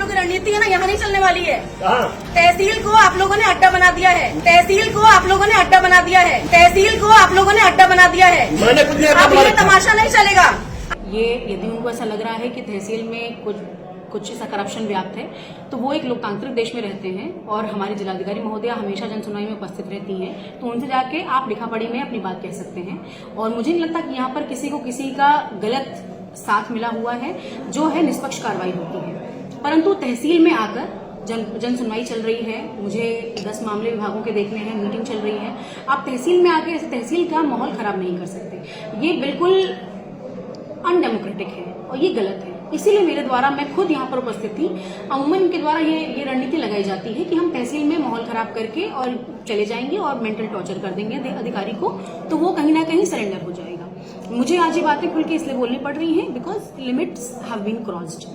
की रणनीति है ना, यहाँ नहीं चलने वाली है। तहसील को आप लोगों ने अड्डा बना दिया है, तहसील को आप लोगों ने अड्डा बना दिया है, तहसील को आप लोगों ने अड्डा बना दिया है। अब ये तमाशा नहीं चलेगा। ये यदि उनको ऐसा लग रहा है कि तहसील में कुछ ऐसा करप्शन व्याप्त है, तो वो एक लोकतांत्रिक देश में रहते हैं और हमारी जिलाधिकारी महोदया हमेशा जनसुनवाई में उपस्थित रहती हैं, तो उनसे जाके आप लिखा पढ़ी में अपनी बात कह सकते हैं। और मुझे नहीं लगता कि यहाँ पर किसी को किसी का गलत साथ मिला हुआ है, जो है निष्पक्ष कार्रवाई होती है। परंतु तहसील में आकर जन सुनवाई चल रही है, मुझे 10 मामले विभागों के देखने हैं, मीटिंग चल रही है, आप तहसील में आके तहसील का माहौल खराब नहीं कर सकते। ये बिल्कुल अनडेमोक्रेटिक है और ये गलत है। इसीलिए मेरे द्वारा, मैं खुद यहाँ पर उपस्थित थी, अमूमन इनके द्वारा ये रणनीति लगाई जाती है कि हम तहसील में माहौल खराब करके और चले जाएंगे और मेंटल टॉर्चर कर देंगे अधिकारी को, तो वो कहीं ना कहीं सरेंडर हो जाएगा। मुझे आज ये बातें खुल के इसलिए बोलनी पड़ रही हैं because limits have been crossed.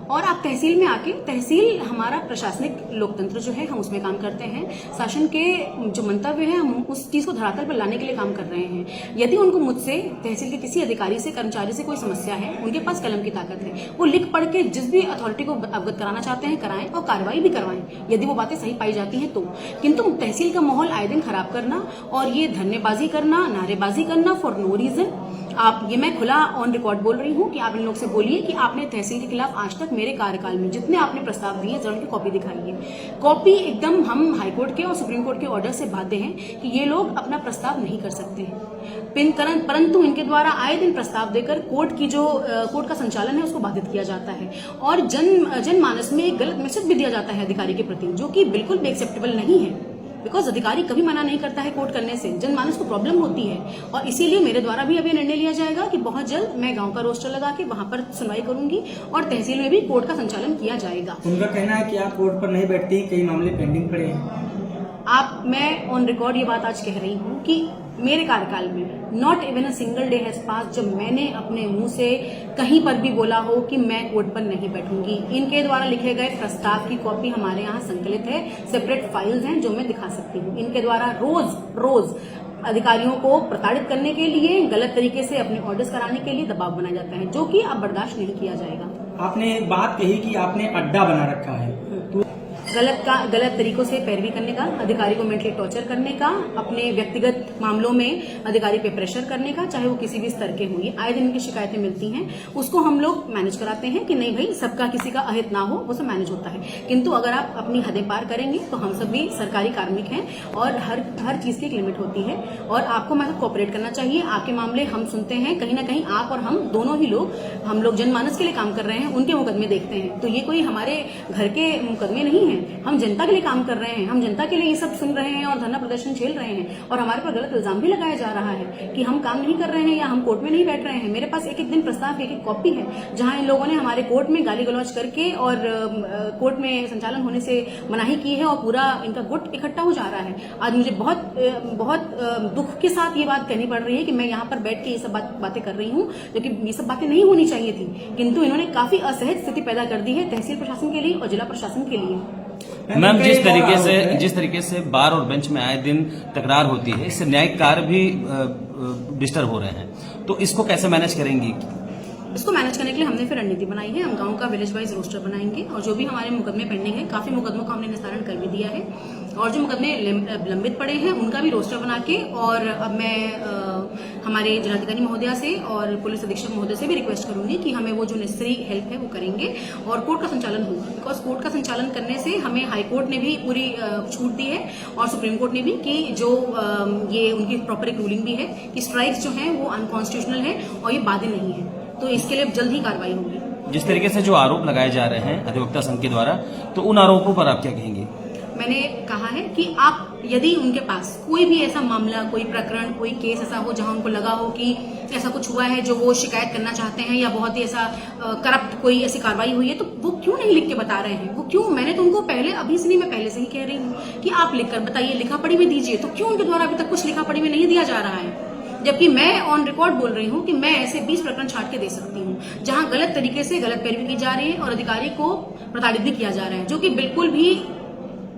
और आप तहसील में आके, तहसील हमारा प्रशासनिक लोकतंत्र जो है, हम उसमें काम करते हैं। शासन के जो मंतव्य है, हम उस चीज को धरातल पर लाने के लिए काम कर रहे हैं। यदि उनको मुझसे, तहसील के किसी अधिकारी से, कर्मचारी से कोई समस्या है, उनके पास कलम की ताकत है, वो लिख पढ़ के जिस भी अथॉरिटी को अवगत कराना चाहते हैं कराएं और कार्रवाई भी करवाएं, यदि वो बातें सही पाई जाती हैं तो। किंतु तहसील का माहौल आए दिन खराब करना और ये धन्यबाजी करना, नारेबाजी करना फॉर नो रीजन, ये मैं खुला ऑन रिकॉर्ड बोल रही हूँ कि आप इन लोग से बोलिए कि आपने तहसील के खिलाफ आज तक मेरे कार्यकाल में जितने आपने प्रस्ताव दिए, जरूर की कॉपी दिखाइए। कॉपी एकदम, हम हाईकोर्ट के और सुप्रीम कोर्ट के ऑर्डर से बाध्य हैं कि ये लोग अपना प्रस्ताव नहीं कर सकते हैं, परंतु इनके द्वारा आए दिन प्रस्ताव देकर कोर्ट का संचालन है उसको बाधित किया जाता है और जनमानस में एक गलत मैसेज भी दिया जाता है अधिकारी के प्रति, जो कि बिल्कुल भी एक्सेप्टेबल नहीं है। बिकॉज अधिकारी कभी मना नहीं करता है कोर्ट करने से, जनमानस को प्रॉब्लम होती है। और इसीलिए मेरे द्वारा भी अभी निर्णय लिया जाएगा कि बहुत जल्द मैं गांव का रोस्टर लगा के वहां पर सुनवाई करूंगी और तहसील में भी कोर्ट का संचालन किया जाएगा। उनका कहना है कि आप कोर्ट पर नहीं बैठती, कई मामले पेंडिंग पड़े हैं। मैं ऑन रिकॉर्ड ये बात आज कह रही हूँ कि मेरे कार्यकाल में not even a single day has pass जब मैंने अपने मुंह से कहीं पर भी बोला हो कि मैं कोर्ट पर नहीं बैठूंगी। इनके द्वारा लिखे गए प्रस्ताव की कॉपी हमारे यहाँ संकलित है, सेपरेट फाइल्स हैं जो मैं दिखा सकती हूँ। इनके द्वारा रोज अधिकारियों को प्रताड़ित करने के लिए, गलत तरीके से अपने ऑर्डर्स कराने के लिए दबाव बनाया जाता है, जो कि अब बर्दाश्त नहीं किया जाएगा। आपने एक बात कही कि आपने अड्डा बना रखा है, तो गलत तरीकों से पैरवी करने का, अधिकारी को मेंटली टॉर्चर करने का, अपने व्यक्तिगत मामलों में अधिकारी पे प्रेशर करने का, चाहे वो किसी भी स्तर के हों। आए दिन की शिकायतें मिलती हैं, उसको हम लोग मैनेज कराते हैं कि नहीं भाई, सबका किसी का अहित ना हो, वो सब मैनेज होता है। किंतु अगर आप अपनी हदें पार करेंगे तो हम सब भी सरकारी कार्मिक हैं और हर चीज की एक लिमिट होती है और आपको मैं कोऑपरेट करना चाहिए। आपके मामले हम सुनते हैं, कहीं ना कहीं आप और हम दोनों ही लोग, हम लोग जनमानस के लिए काम कर रहे हैं, उनके मुकदमे देखते हैं। तो ये कोई हमारे घर के मुकदमे नहीं है, हम जनता के लिए काम कर रहे हैं, हम जनता के लिए ये सब सुन रहे हैं और धरना प्रदर्शन झेल रहे हैं। और हमारे पर गलत इल्जाम भी लगाया जा रहा है कि हम काम नहीं कर रहे हैं या हम कोर्ट में नहीं बैठ रहे हैं। मेरे पास एक दिन प्रस्ताव की एक कॉपी है जहां इन लोगों ने हमारे कोर्ट में गाली गलौज करके और कोर्ट में संचालन होने से मनाही की है और पूरा इनका गुट इकट्ठा हो जा रहा है। आज मुझे बहुत दुख के साथ ये बात कहनी पड़ रही है कि मैं यहाँ पर बैठ के ये सब बातें कर रही हूँ, जो कि ये सब बातें नहीं होनी चाहिए थी, किंतु इन्होंने काफी असहज स्थिति पैदा कर दी है तहसील प्रशासन के लिए और जिला प्रशासन के लिए। मैम, जिस तरीके से बार और बेंच में आए दिन तकरार होती है, इससे न्यायिक कार्य भी डिस्टर्ब हो रहे हैं, तो इसको कैसे मैनेज करेंगी? इसको मैनेज करने के लिए हमने फिर रणनीति बनाई है। हम गांव का विलेज वाइज रोस्टर बनाएंगे और जो भी हमारे मुकदमे पेंडिंग है, काफी मुकदमों का हमने निस्तारण कर भी दिया है और जो मुकदमे लंबित पड़े हैं उनका भी रोस्टर बना के, और अब मैं हमारे जिलाधिकारी महोदया से और पुलिस अधीक्षक महोदय से भी रिक्वेस्ट करूंगी कि हमें वो जो नेसेसरी हेल्प है वो करेंगे और कोर्ट का संचालन होगा। बिकॉज कोर्ट का संचालन करने से हमें हाई कोर्ट ने भी पूरी छूट दी है और सुप्रीम कोर्ट ने भी कि जो ये उनकी प्रॉपर एक रूलिंग भी है कि स्ट्राइक्स जो है वो अनकॉन्स्टिट्यूशनल है और ये बाध्य नहीं है, तो इसके लिए जल्द ही कार्रवाई होगी। जिस तरीके से जो आरोप लगाए जा रहे हैं अधिवक्ता संघ के द्वारा, तो उन आरोपों पर आप क्या कहेंगे? मैंने कहा है कि आप यदि उनके पास कोई भी ऐसा मामला, कोई प्रकरण, कोई केस ऐसा हो जहां उनको लगा हो कि ऐसा कुछ हुआ है जो वो शिकायत करना चाहते हैं या बहुत ही ऐसा करप्ट कोई ऐसी कार्रवाई हुई है, तो वो क्यों नहीं लिख के बता रहे हैं? वो क्यों? मैंने तो उनको अभी से नहीं, मैं पहले से ही कह रही हूँ कि आप लिखकर बताइए, लिखा पढ़ी में दीजिए। तो क्यों उनके द्वारा अभी तक कुछ लिखा पढ़ी में नहीं दिया जा रहा है? जबकि मैं ऑन रिकॉर्ड बोल रही हूँ कि मैं ऐसे 20 प्रकरण छाट के दे सकती हूँ जहां गलत तरीके से गलत पैरवी की जा रही है और अधिकारी को प्रताड़ित भी किया जा रहा है, जो कि बिल्कुल भी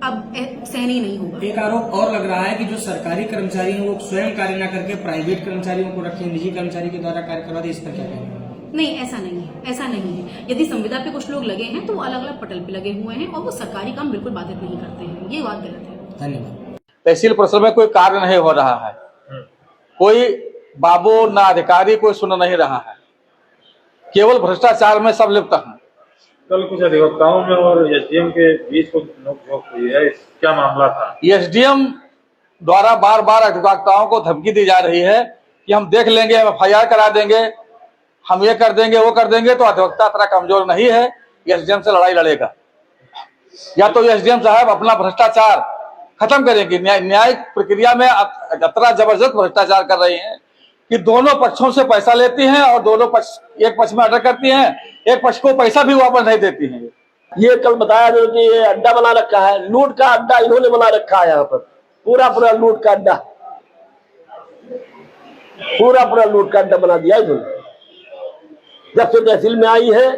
अब सहनीय नहीं होगा। एक आरोप और लग रहा है कि जो सरकारी कर्मचारी हैं वो स्वयं कार्य न करके प्राइवेट कर्मचारियों को रखे, निजी कर्मचारी के द्वारा कार्य करवा दे, इस पर क्या कहेंगे? नहीं, ऐसा नहीं है, ऐसा नहीं है। यदि संविदा पे कुछ लोग लगे हैं तो वो अलग अलग पटल पे लगे हुए हैं और वो सरकारी काम बिल्कुल बाधित नहीं करते हैं, ये बात गलत है। धन्यवाद। तहसील परिसर में कोई कार्य नहीं हो रहा है, कोई बाबू ना अधिकारी कोई सुन नहीं रहा है, केवल भ्रष्टाचार में सब लिप्त हैं। कल कुछ अधिवक्ताओं में और एसडीएम के बीच कुछ नोक-झोंक हुई है, क्या मामला था? एसडीएम द्वारा बार बार अधिवक्ताओं को धमकी दी जा रही है कि हम देख लेंगे, हम FIR करा देंगे, हम ये कर देंगे वो कर देंगे। तो अधिवक्ता इतना कमजोर नहीं है, एसडीएम से लड़ाई लड़ेगा। या तो एसडीएम साहब अपना भ्रष्टाचार खत्म करेंगे। न्यायिक प्रक्रिया में इतना जबरदस्त भ्रष्टाचार कर रही हैं कि दोनों पक्षों से पैसा लेती हैं और दोनों पक्ष, एक पक्ष में ऑर्डर करती हैं, एक पक्ष को पैसा भी वापस नहीं देती हैं। ये कल बताया जो कि ये अड्डा बना रखा है, लूट का अड्डा इन्होंने बना रखा है। यहाँ पर पूरा पूरा लूट का अड्डा, पूरा पूरा लूट का अड्डा बना दिया इन्होंने। जब से तहसील में आई है,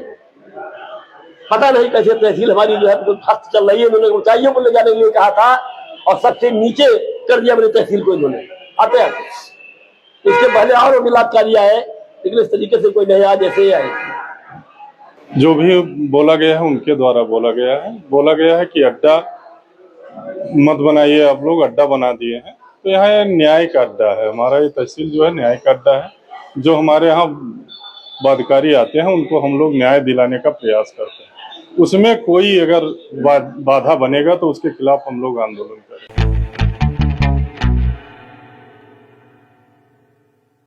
पता नहीं कैसे तहसील हमारी जो है तो फस्त चल रही है। इन्होंने ऊंचाइयों पर ले जाने के लिए कहा था और सबसे नीचे कर दिया मेरी तहसील को इन्होंने आते आते। इसके पहले और बलात्कारी आए, लेकिन इस तरीके से कोई नहीं आया जैसे आए। जो भी बोला गया है उनके द्वारा बोला गया है कि अड्डा मत बनाइए, आप लोग अड्डा बना दिए हैं। तो यहाँ न्याय का अड्डा है, हमारा ये तहसील जो है न्याय का अड्डा है। जो हमारे यहाँ बाधिकारी आते हैं उनको हम लोग न्याय दिलाने का प्रयास करते हैं। उसमें कोई अगर बाधा बनेगा तो उसके खिलाफ हम लोग आंदोलन करेंगे।